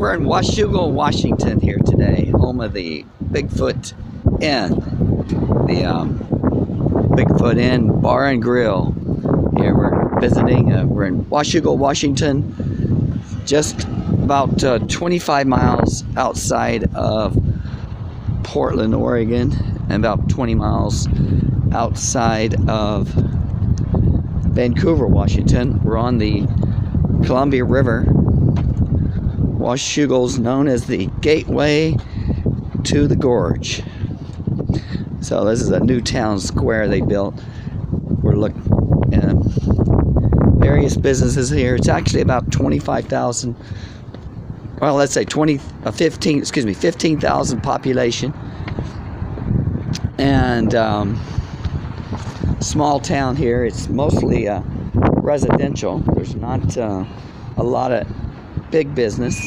We're in Washougal, Washington here today, home of the Bigfoot Inn. The Bigfoot Inn Bar and Grill. Here we're visiting. We're in Washougal, Washington, just about 25 miles outside of Portland, Oregon, and about 20 miles outside of Vancouver, Washington. We're on the Columbia River. Washougal's known as the gateway to the Gorge. So this is a new town square they built. We're looking at various businesses here. It's actually about 25,000. Well, let's say 15,000 population, and small town here. It's mostly residential. There's not a lot of big business,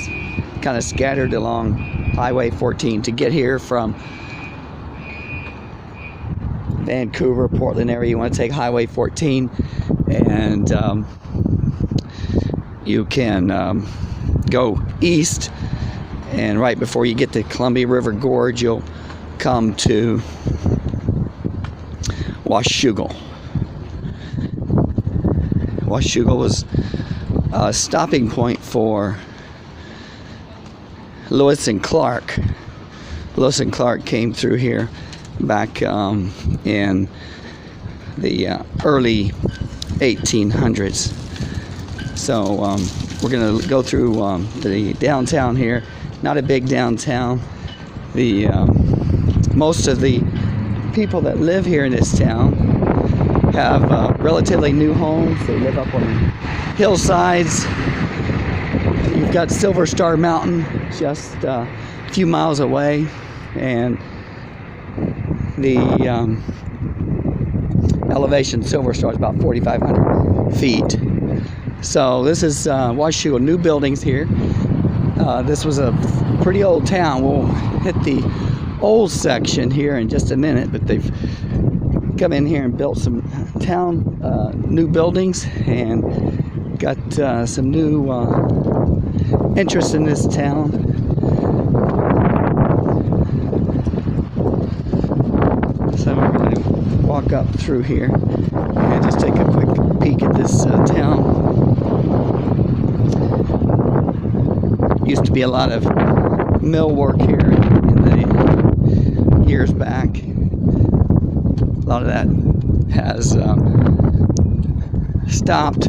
kind of scattered along Highway 14 to get here from Vancouver, Portland area. You want to take Highway 14, and you can go east, and right before you get to Columbia River Gorge, you'll come to Washougal. Washougal was a stopping point for Lewis and Clark. Lewis and Clark came through here back in the early 1800s. So we're going to go through the downtown here. Not a big downtown. The most of the people that live here in this town have relatively new homes. They live up on the hillsides. You've got Silver Star Mountain just a few miles away, and the elevation Silver Star is about 4,500 feet. So this is Washougal. New buildings here. This was a pretty old town. We'll hit the old section here in just a minute, but they've come in here and built some town new buildings and got some new interest in this town. So we're going to walk up through here and just take a quick peek at this town. Used to be a lot of mill work here in the years back. A lot of that has stopped.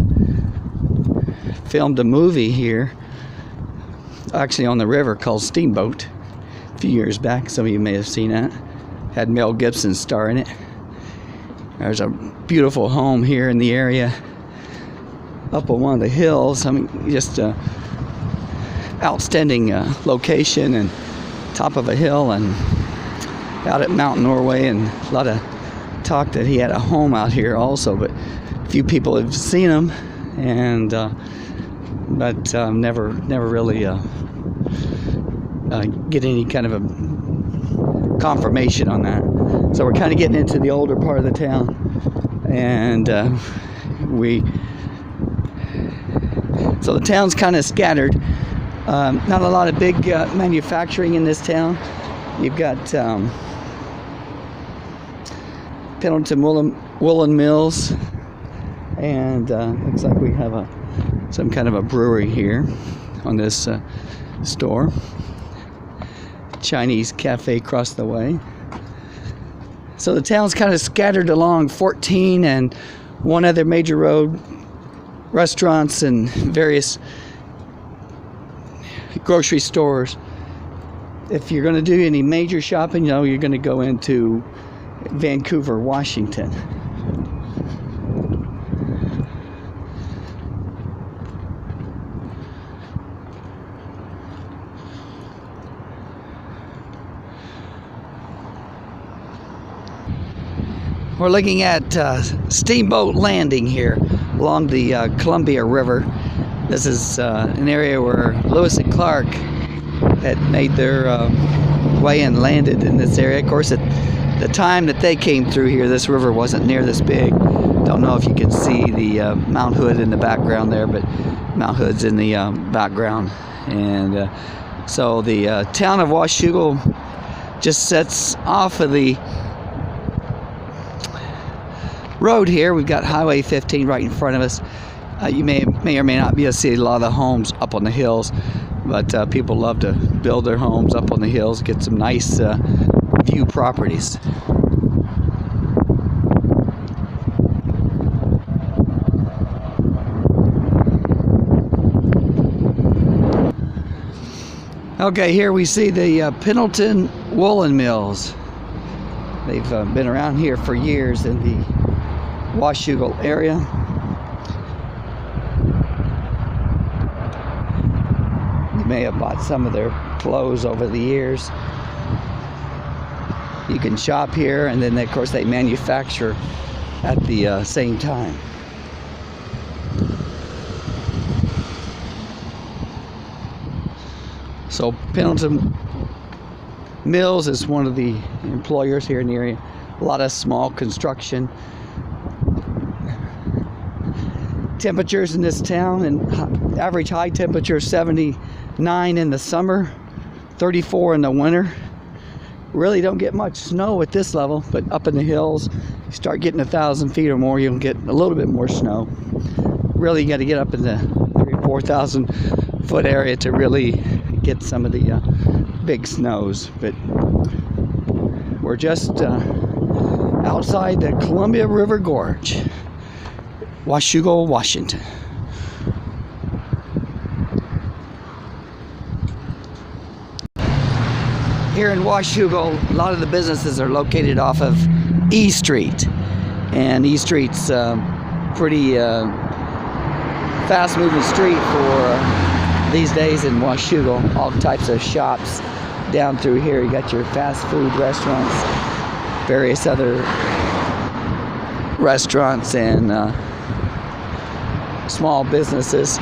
Filmed a movie here, actually on the river, called Steamboat a few years back. Some of you may have seen that. Had Mel Gibson star in it. There's a beautiful home here in the area up on one of the hills. I mean, just outstanding location, and top of a hill, and out at Mount Norway, and a lot of talk that he had a home out here also, but few people have seen him, and but never really get any kind of a confirmation on that. So we're kind of getting into the older part of the town, and so the town's kind of scattered. Not a lot of big manufacturing in this town. You've got Pendleton Woolen mills, and looks like we have some kind of a brewery here on this store. Chinese cafe across the way. So the town's kind of scattered along 14 and one other major road, restaurants and various grocery stores. If you're going to do any major shopping, you know, you're going to go into Vancouver, Washington. We're looking at Steamboat Landing here along the Columbia River. This is an area where Lewis and Clark had made their way and landed in this area. Of course, at the time that they came through here, this river wasn't near this big. Don't know if you can see the Mount Hood in the background there, but Mount Hood's in the background. And so the town of Washougal just sets off of the road here. We've got Highway 15 right in front of us. You may or may not be able to see a lot of the homes up on the hills, but people love to build their homes up on the hills, get some nice view properties. Okay, here we see the Pendleton Woolen mills. They've been around here for years in the Washougal area. You may have bought some of their clothes over the years. You can shop here, and then of course they manufacture at the same time. So Pendleton Mills is one of the employers here in the area. A lot of small construction. Temperatures in this town, and average high temperature 79 in the summer, 34 in the winter. Really don't get much snow at this level, but up in the hills, you start getting 1,000 feet or more, you'll get a little bit more snow. Really, you got to get up in the 3,000 or 4,000 foot area to really get some of the big snows. But we're just outside the Columbia River Gorge, Washougal, Washington. Here in Washougal, a lot of the businesses are located off of E Street, and E Street's pretty fast-moving street for these days in Washougal. All types of shops down through here. You got your fast food restaurants, various other restaurants, and small businesses.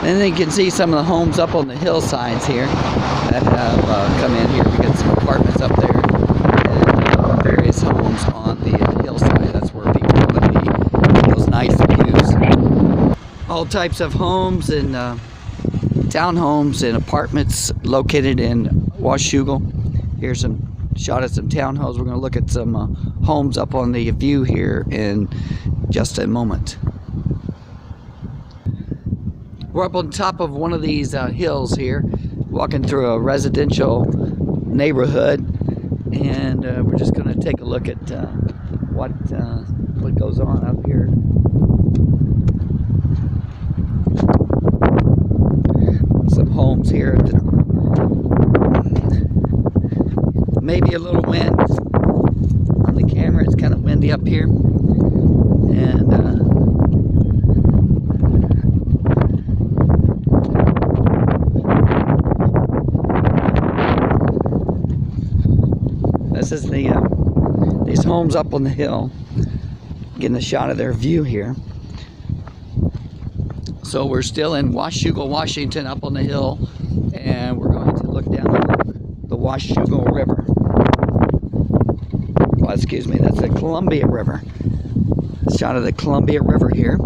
And then you can see some of the homes up on the hillsides here that have come in here. We got some apartments up there, and various homes on the hillside. That's where people want to be, get those nice views. All types of homes and townhomes and apartments located in Washougal. Here's some shot at some townhomes. We're going to look at some homes up on the view here in just a moment. We're up on top of one of these hills here, walking through a residential neighborhood, and we're just going to take a look at what goes on up here. Some homes here. Maybe a little wind on the camera. It's kind of windy up here, and this is these homes up on the hill. Getting a shot of their view here. So we're still in Washougal, Washington, up on the hill, and we're going to look down the Washougal River. Well, excuse me, that's the Columbia River. A shot of the Columbia River here.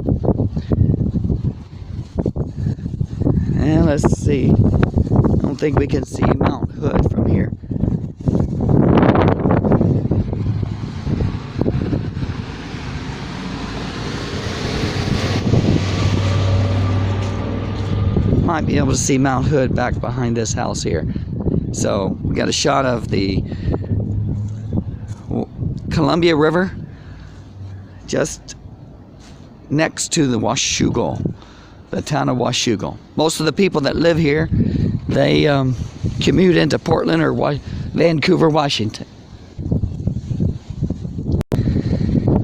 And let's see. I don't think we can see Mount Hood from here. Might be able to see Mount Hood back behind this house here. So we got a shot of the Columbia River just next to the Washougal, the town of Washougal. Most of the people that live here, they commute into Portland or Vancouver, Washington.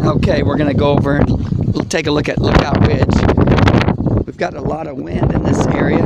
Okay, we're gonna go over and take a look at Lookout Ridge. We've got a lot of wind in this area.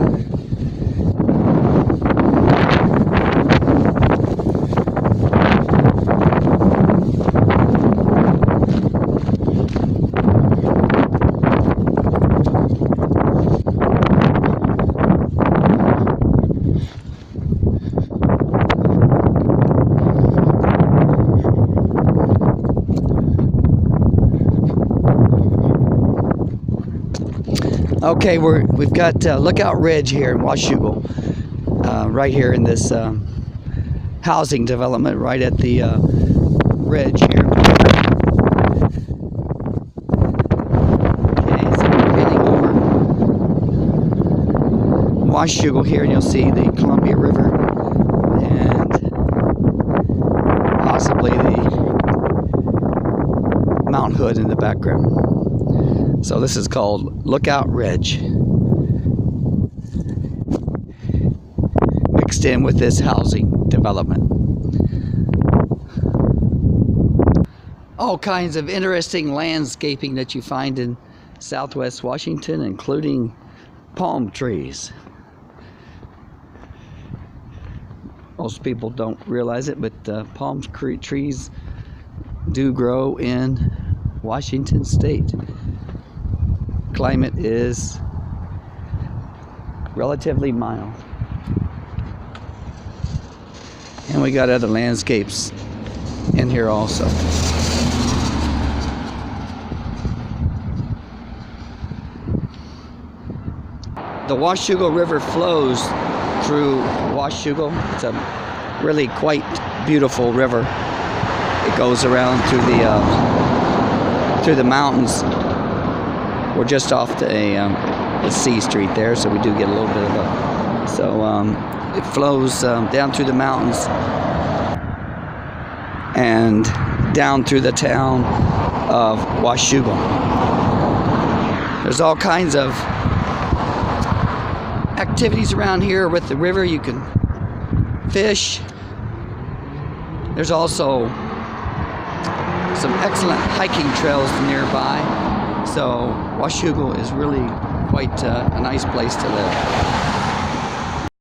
Okay, we've got Lookout Ridge here in Washougal, right here in this housing development, right at the ridge here. Okay, so we're heading over Washougal here, and you'll see the Columbia River and possibly the Mount Hood in the background. So this is called Lookout Ridge, mixed in with this housing development. All kinds of interesting landscaping that you find in Southwest Washington, including palm trees. Most people don't realize it, but palm trees do grow in Washington State. Climate is relatively mild. And we got other landscapes in here also. The Washougal River flows through Washougal. It's a really quite beautiful river. It goes around through the mountains. We're just off the C Street there, so we do get a little bit of a... So it flows down through the mountains and down through the town of Washougal. There's all kinds of activities around here with the river. You can fish. There's also some excellent hiking trails nearby. So Washougal is really quite a nice place to live.